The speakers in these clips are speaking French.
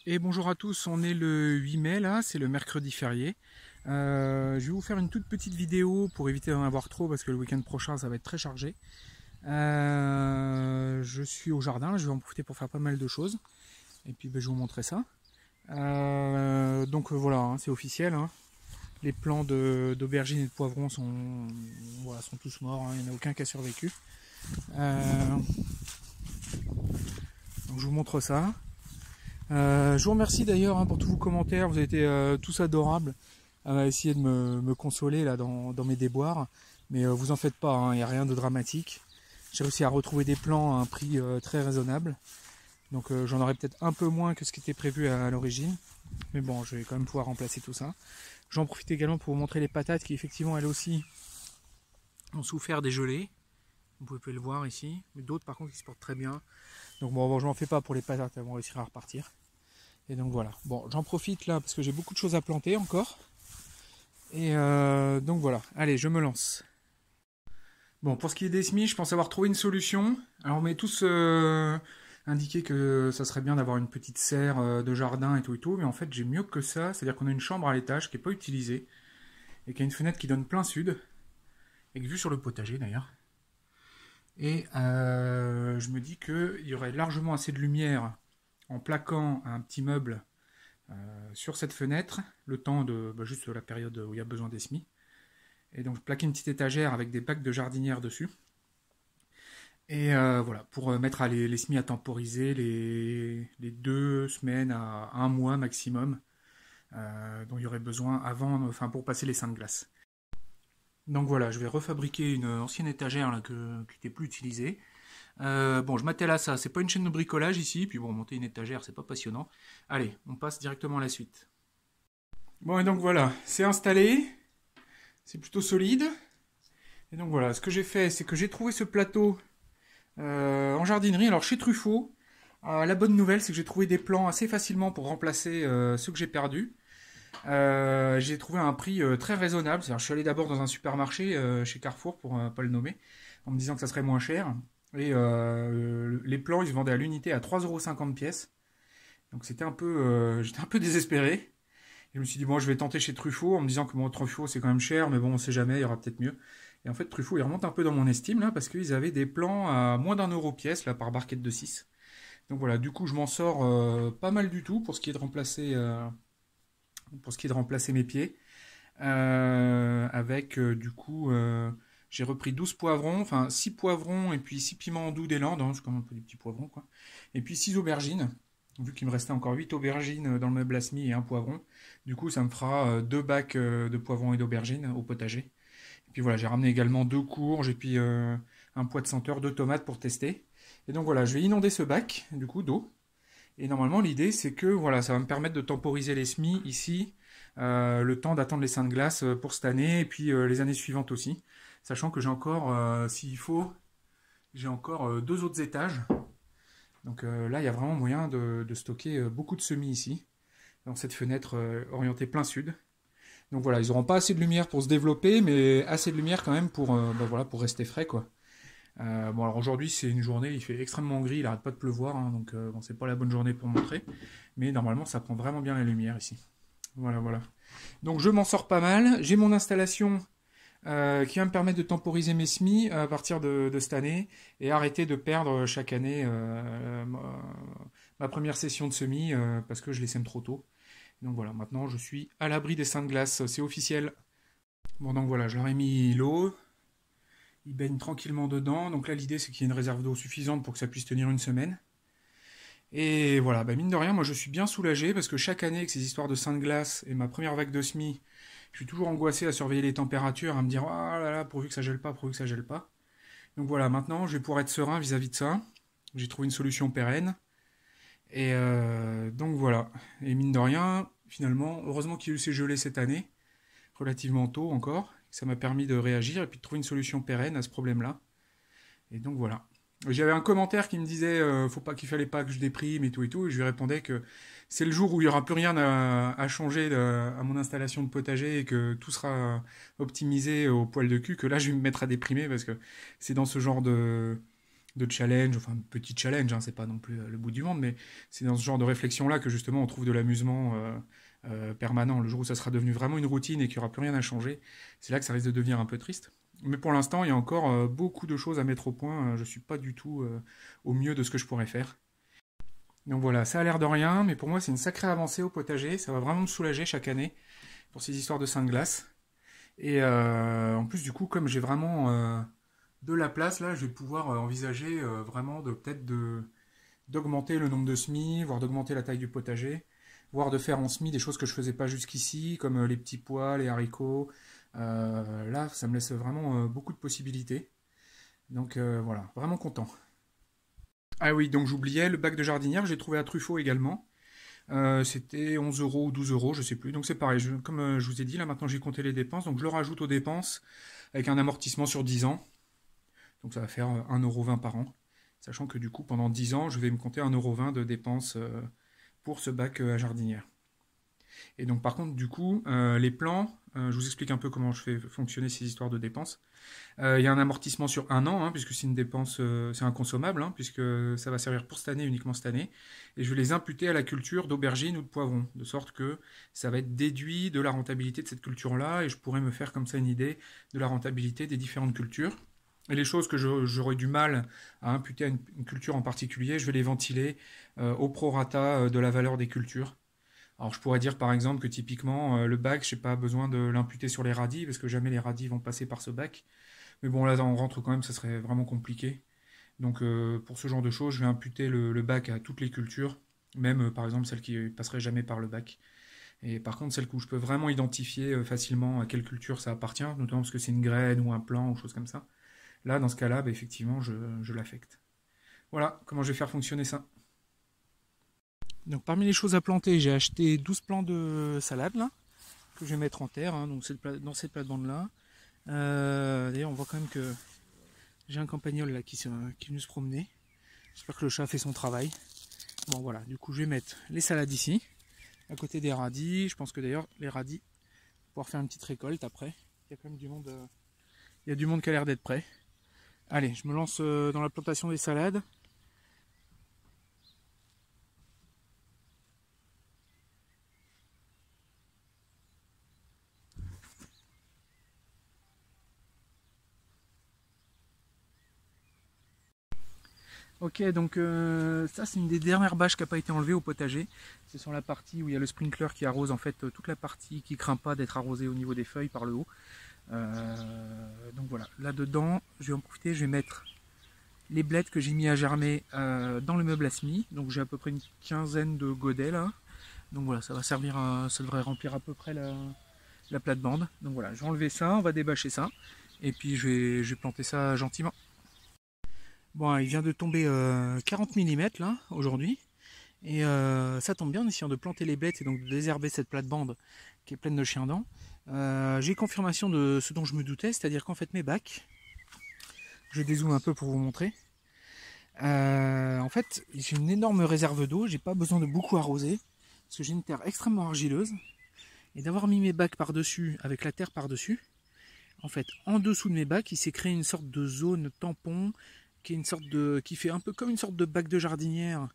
Et bonjour à tous, on est le 8 mai là, c'est le mercredi férié. Je vais vous faire une toute petite vidéo pour éviter d'en avoir trop parce que le week-end prochain ça va être très chargé. Je suis au jardin, je vais en profiter pour faire pas mal de choses. Et puis ben, je vais vous montrer ça. Voilà, hein, c'est officiel. Hein. Les plants d'aubergines et de poivrons voilà, sont tous morts, hein, il n'y en a aucun qui a survécu. Donc je vous montre ça. Je vous remercie d'ailleurs hein, pour tous vos commentaires, vous avez été tous adorables à essayer de me consoler là dans mes déboires, mais vous en faites pas, il n'y a rien de dramatique. J'ai réussi à retrouver des plants à un prix très raisonnable, donc j'en aurai peut-être un peu moins que ce qui était prévu à l'origine, mais bon, je vais quand même pouvoir remplacer tout ça. J'en profite également pour vous montrer les patates qui effectivement elles aussi ont souffert des gelées, vous pouvez le voir ici, mais d'autres par contre qui se portent très bien. Donc bon, je m'en fais pas pour les patates, elles vont réussir à repartir. Et donc voilà, bon j'en profite là parce que j'ai beaucoup de choses à planter encore. Et donc voilà, allez je me lance. Bon pour ce qui est des semis, je pense avoir trouvé une solution. Alors on m'a tous indiqué que ça serait bien d'avoir une petite serre de jardin et tout, mais en fait j'ai mieux que ça, c'est-à-dire qu'on a une chambre à l'étage qui n'est pas utilisée, et qui a une fenêtre qui donne plein sud, et vue sur le potager d'ailleurs. Et je me dis qu'il y aurait largement assez de lumière en plaquant un petit meuble sur cette fenêtre, le temps de juste la période où il y a besoin des semis. Et donc plaquer une petite étagère avec des bacs de jardinière dessus. Et voilà, pour mettre les semis à temporiser les 2 semaines à 1 mois maximum, dont il y aurait besoin avant, enfin pour passer les seins de glace. Donc voilà, je vais refabriquer une ancienne étagère là, qui n'était plus utilisée. Bon, je m'attelle à ça. C'est pas une chaîne de bricolage ici. Puis bon, monter une étagère, c'est pas passionnant. Allez, on passe directement à la suite. Bon, et donc voilà, c'est installé. C'est plutôt solide. Et donc voilà, ce que j'ai fait, c'est que j'ai trouvé ce plateau en jardinerie. Alors chez Truffaut, la bonne nouvelle, c'est que j'ai trouvé des plants assez facilement pour remplacer ceux que j'ai perdus. J'ai trouvé un prix très raisonnable. Je suis allé d'abord dans un supermarché chez Carrefour, pour pas le nommer, en me disant que ça serait moins cher. Et les plants, ils se vendaient à l'unité à 3,50 € pièce. Donc j'étais un peu désespéré. Et je me suis dit, bon, je vais tenter chez Truffaut, en me disant que bon, Truffaut, c'est quand même cher, mais bon, on sait jamais, il y aura peut-être mieux. Et en fait, Truffaut, il remonte un peu dans mon estime, là, parce qu'ils avaient des plants à moins d'1 € pièce, là, par barquette de 6. Donc voilà, du coup, je m'en sors pas mal du tout pour ce qui est de remplacer mes pieds. Avec, du coup, j'ai repris 12 poivrons, enfin 6 poivrons et puis 6 piments doux des Landes, hein, c'est comme un peu des petits poivrons, quoi. Et puis 6 aubergines, vu qu'il me restait encore 8 aubergines dans le meuble à semis et un poivron. Du coup, ça me fera 2 bacs de poivrons et d'aubergines au potager. Et puis voilà, j'ai ramené également 2 courges et puis un pois de senteur, 2 tomates pour tester. Et donc voilà, je vais inonder ce bac, du coup, d'eau. Et normalement, l'idée, c'est que voilà, ça va me permettre de temporiser les semis ici, le temps d'attendre les seins de glace pour cette année et puis les années suivantes aussi. Sachant que j'ai encore, s'il faut, j'ai encore 2 autres étages. Donc là, il y a vraiment moyen de stocker beaucoup de semis ici, dans cette fenêtre orientée plein sud. Donc voilà, ils n'auront pas assez de lumière pour se développer, mais assez de lumière quand même voilà, pour rester frais, quoi. Bon alors aujourd'hui c'est une journée, il fait extrêmement gris, il arrête pas de pleuvoir, hein, donc bon, c'est pas la bonne journée pour montrer, mais normalement ça prend vraiment bien la lumière ici. Voilà, voilà. Donc je m'en sors pas mal, j'ai mon installation qui va me permettre de temporiser mes semis à partir de cette année et arrêter de perdre chaque année ma première session de semis parce que je les sème trop tôt. Donc voilà, maintenant je suis à l'abri des seins de glace, c'est officiel. Bon donc voilà, je leur ai mis l'eau, ils baignent tranquillement dedans. Donc là, l'idée, c'est qu'il y ait une réserve d'eau suffisante pour que ça puisse tenir une semaine. Et voilà, bah mine de rien, moi je suis bien soulagé parce que chaque année, avec ces histoires de seins de glace et ma première vague de semis, je suis toujours angoissé à surveiller les températures, à me dire oh là là, pourvu que ça gèle pas, pourvu que ça gèle pas. Donc voilà, maintenant, je vais pouvoir être serein vis-à-vis de ça. J'ai trouvé une solution pérenne. Et donc voilà. Et mine de rien, finalement, heureusement qu'il y a eu ces gelées cette année, relativement tôt encore. Ça m'a permis de réagir et puis de trouver une solution pérenne à ce problème-là. Et donc voilà. J'avais un commentaire qui me disait faut pas qu'il fallait pas que je déprime et tout et tout. Et je lui répondais que c'est le jour où il y aura plus rien à changer à mon installation de potager et que tout sera optimisé au poil de cul que là je vais me mettre à déprimer parce que c'est dans ce genre de challenge, enfin petit challenge, hein, c'est pas non plus le bout du monde, mais c'est dans ce genre de réflexion-là que justement on trouve de l'amusement permanent. Le jour où ça sera devenu vraiment une routine et qu'il n'y aura plus rien à changer, c'est là que ça risque de devenir un peu triste. Mais pour l'instant, il y a encore beaucoup de choses à mettre au point. Je ne suis pas du tout au mieux de ce que je pourrais faire. Donc voilà, ça a l'air de rien, mais pour moi c'est une sacrée avancée au potager. Ça va vraiment me soulager chaque année pour ces histoires de saints de glace. Et en plus, du coup, comme j'ai vraiment de la place, là, je vais pouvoir envisager vraiment de peut-être d'augmenter le nombre de semis, voire d'augmenter la taille du potager, voire de faire en semis des choses que je faisais pas jusqu'ici, comme les petits pois, les haricots. Là, ça me laisse vraiment beaucoup de possibilités. Donc voilà, vraiment content. Ah oui, donc j'oubliais le bac de jardinière, j'ai trouvé à Truffaut également. C'était 11 euros ou 12 euros, je sais plus. Donc c'est pareil, comme je vous ai dit, là maintenant j'ai compté les dépenses, donc je le rajoute aux dépenses avec un amortissement sur 10 ans. Donc ça va faire 1,20 € par an. Sachant que du coup, pendant 10 ans, je vais me compter 1,20 € de dépenses pour ce bac à jardinière. Et donc par contre, du coup, les plans, je vous explique un peu comment je fais fonctionner ces histoires de dépenses. Il y a un amortissement sur un an, hein, puisque c'est une dépense, c'est inconsommable, hein, puisque ça va servir pour cette année, uniquement cette année. Et je vais les imputer à la culture d'aubergine ou de poivron, de sorte que ça va être déduit de la rentabilité de cette culture-là, et je pourrais me faire comme ça une idée de la rentabilité des différentes cultures. Et les choses que j'aurais du mal à imputer à une culture en particulier, je vais les ventiler au prorata de la valeur des cultures. Alors je pourrais dire par exemple que typiquement le bac, je n'ai pas besoin de l'imputer sur les radis, parce que jamais les radis vont passer par ce bac. Mais bon, là, on rentre quand même, ça serait vraiment compliqué. Donc, pour ce genre de choses, je vais imputer le bac à toutes les cultures, même par exemple celles qui ne passeraient jamais par le bac. Et par contre, celles où je peux vraiment identifier facilement à quelle culture ça appartient, notamment parce que c'est une graine ou un plant ou chose comme ça. Là, dans ce cas-là, bah, effectivement, je l'affecte. Voilà comment je vais faire fonctionner ça. Donc, parmi les choses à planter, j'ai acheté 12 plants de salade là, que je vais mettre en terre, hein, donc dans cette plate-bande là. D'ailleurs, on voit quand même que j'ai un campagnol là qui est venu se promener. J'espère que le chat fait son travail. Bon voilà, du coup je vais mettre les salades ici, à côté des radis. Je pense que d'ailleurs les radis, pouvoir faire une petite récolte après. Il y a quand même du monde, il y a du monde qui a l'air d'être prêt. Allez, je me lance dans la plantation des salades. Ok, donc ça c'est une des dernières bâches qui n'a pas été enlevée au potager. C'est sur la partie où il y a le sprinkler qui arrose en fait toute la partie qui craint pas d'être arrosée au niveau des feuilles par le haut. Donc voilà, là-dedans, je vais en profiter, je vais mettre les blettes que j'ai mis à germer dans le meuble à semis. Donc j'ai à peu près une quinzaine de godets là. Donc voilà, ça va servir à, ça devrait remplir à peu près la plate-bande. Donc voilà, je vais enlever ça, on va débâcher ça. Et puis je vais planter ça gentiment. Bon, il vient de tomber 40 mm là, aujourd'hui. Et ça tombe bien en essayant de planter les blettes et donc de désherber cette plate-bande qui est pleine de chiens-dents. J'ai confirmation de ce dont je me doutais, c'est-à-dire qu'en fait mes bacs, je dézoome un peu pour vous montrer. En fait, j'ai une énorme réserve d'eau, j'ai pas besoin de beaucoup arroser, parce que j'ai une terre extrêmement argileuse. Et d'avoir mis mes bacs par-dessus, avec la terre par-dessus, en fait, en dessous de mes bacs, il s'est créé une sorte de zone tampon, qui fait un peu comme une sorte de bac de jardinière,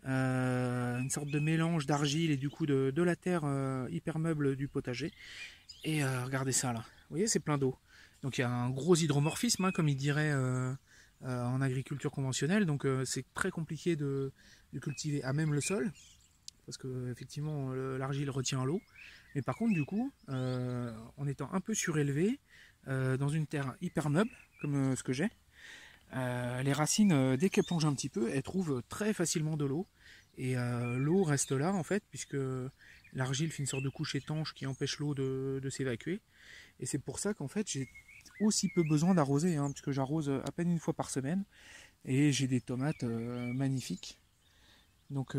une sorte de mélange d'argile et du coup de la terre hypermeuble du potager. Et regardez ça là, vous voyez, c'est plein d'eau. Donc il y a un gros hydromorphisme, hein, comme il dirait en agriculture conventionnelle. Donc c'est très compliqué de cultiver à même le sol, parce que effectivement l'argile retient l'eau. Mais par contre, du coup, en étant un peu surélevé, dans une terre hypermeuble, comme ce que j'ai, les racines, dès qu'elles plongent un petit peu, elles trouvent très facilement de l'eau. Et l'eau reste là, en fait, puisque l'argile fait une sorte de couche étanche qui empêche l'eau de s'évacuer. Et c'est pour ça qu'en fait, j'ai aussi peu besoin d'arroser, hein, puisque j'arrose à peine une fois par semaine. Et j'ai des tomates magnifiques. Donc,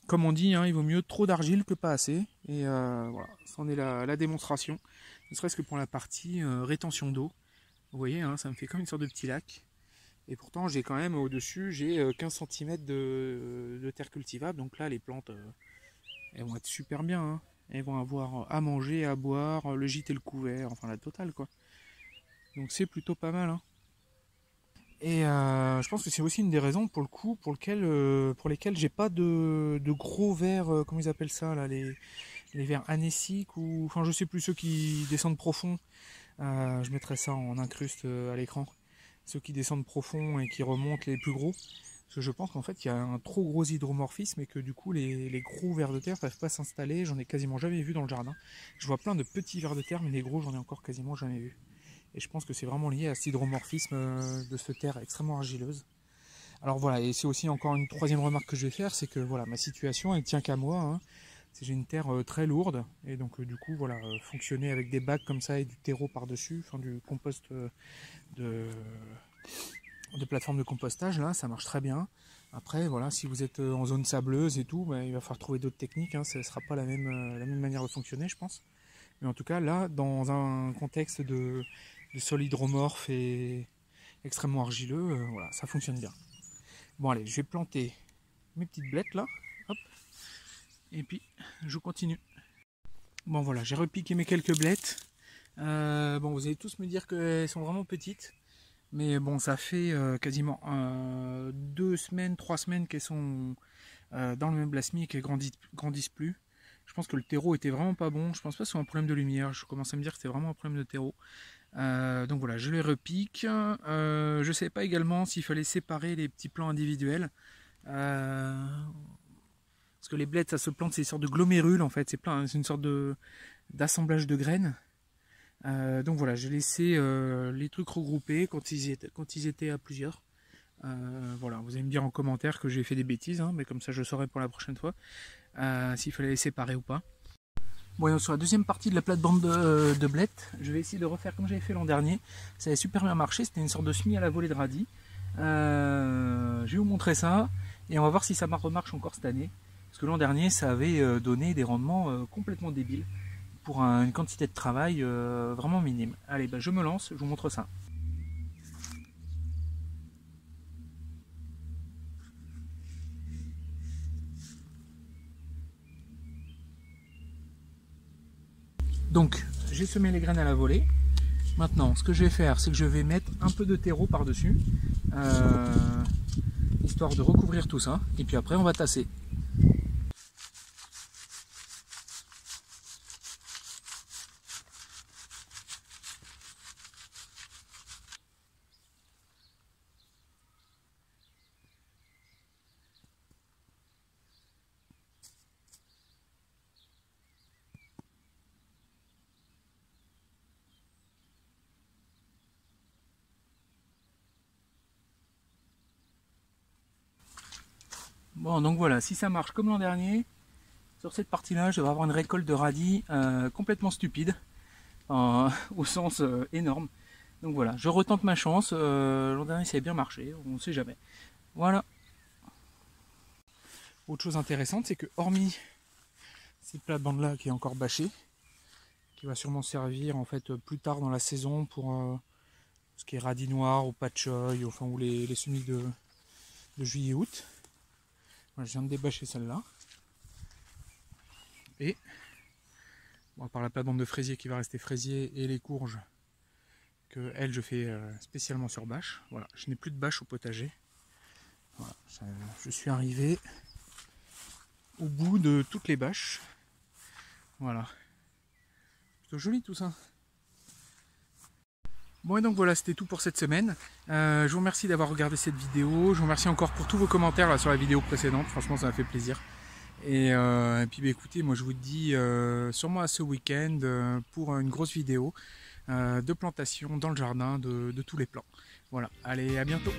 comme on dit, hein, il vaut mieux trop d'argile que pas assez. Et voilà, c'en est la démonstration. Ne serait-ce que pour la partie rétention d'eau. Vous voyez, hein, ça me fait comme une sorte de petit lac. Et pourtant, j'ai quand même au-dessus, j'ai 15 cm de terre cultivable. Donc là, les plantes, elles vont être super bien, hein. Elles vont avoir à manger, à boire, le gîte et le couvert, enfin la totale quoi. Donc c'est plutôt pas mal, hein. Et je pense que c'est aussi une des raisons pour lesquelles j'ai pas de gros vers, comment ils appellent ça là, les vers anéciques ou enfin je sais plus ceux qui descendent profond. Je mettrai ça en incruste à l'écran. Ceux qui descendent profond et qui remontent les plus gros. Parce que je pense qu'en fait il y a un trop gros hydromorphisme et que du coup les gros vers de terre ne peuvent pas s'installer. J'en ai quasiment jamais vu dans le jardin. Je vois plein de petits vers de terre mais les gros j'en ai encore quasiment jamais vu. Et je pense que c'est vraiment lié à cet hydromorphisme de cette terre extrêmement argileuse. Alors voilà, et c'est aussi encore une troisième remarque que je vais faire, c'est que voilà, ma situation elle tient qu'à moi. Hein. J'ai une terre très lourde et donc du coup voilà, fonctionner avec des bacs comme ça et du terreau par-dessus, enfin du compost de plateforme de compostage là, ça marche très bien. Après voilà, si vous êtes en zone sableuse et tout, bah, il va falloir trouver d'autres techniques, hein, ça ne sera pas la même manière de fonctionner je pense. Mais en tout cas là, dans un contexte de sol hydromorphe et extrêmement argileux, voilà, ça fonctionne bien. Bon allez, je vais planter mes petites blettes là, hop, et puis je continue. Bon voilà, j'ai repiqué mes quelques blettes. Bon, vous allez tous me dire qu'elles sont vraiment petites, mais bon, ça fait quasiment 2 semaines, 3 semaines qu'elles sont dans le même blasmi et qu'elles grandissent plus. Je pense que le terreau était vraiment pas bon. Je pense pas que ce soit un problème de lumière. Je commence à me dire que c'était vraiment un problème de terreau. Donc voilà, je les repique. Je ne savais pas également s'il fallait séparer les petits plants individuels. Parce que les blettes, ça se plante, c'est une sorte de glomérules en fait. C'est une sorte d'assemblage de graines. Donc voilà, j'ai laissé les trucs regroupés quand ils étaient à plusieurs. Voilà, vous allez me dire en commentaire que j'ai fait des bêtises, hein, mais comme ça je saurai pour la prochaine fois s'il fallait les séparer ou pas. Bon, et sur la deuxième partie de la plate-bande de blettes, je vais essayer de refaire comme j'avais fait l'an dernier. Ça avait super bien marché, c'était une sorte de semis à la volée de radis. Je vais vous montrer ça et on va voir si ça remarche encore cette année. Parce que l'an dernier, ça avait donné des rendements complètement débiles pour une quantité de travail vraiment minime. Allez, je me lance, je vous montre ça. Donc, j'ai semé les graines à la volée. Maintenant, ce que je vais faire, c'est que je vais mettre un peu de terreau par-dessus, histoire de recouvrir tout ça. Et puis après, on va tasser. Bon, donc voilà, si ça marche comme l'an dernier, sur cette partie-là, je vais avoir une récolte de radis complètement stupide, au sens énorme. Donc voilà, je retente ma chance. L'an dernier, ça a bien marché, on ne sait jamais. Voilà. Autre chose intéressante, c'est que hormis cette plate-bande-là qui est encore bâchée, qui va sûrement servir en fait plus tard dans la saison pour ce qui est radis noir ou patchoy, enfin ou les semis de juillet-août. Voilà, je viens de débâcher celle-là. Et bon, à part la plate-bande de fraisier qui va rester fraisier et les courges que elle je fais spécialement sur bâche. Voilà, je n'ai plus de bâche au potager. Voilà, je suis arrivé au bout de toutes les bâches. Voilà. Plutôt joli tout ça. Bon et donc voilà, c'était tout pour cette semaine. Je vous remercie d'avoir regardé cette vidéo. Je vous remercie encore pour tous vos commentaires là, sur la vidéo précédente. Franchement, ça m'a fait plaisir. Et puis écoutez, moi je vous dis sûrement à ce week-end pour une grosse vidéo de plantation dans le jardin de tous les plants. Voilà, allez, à bientôt.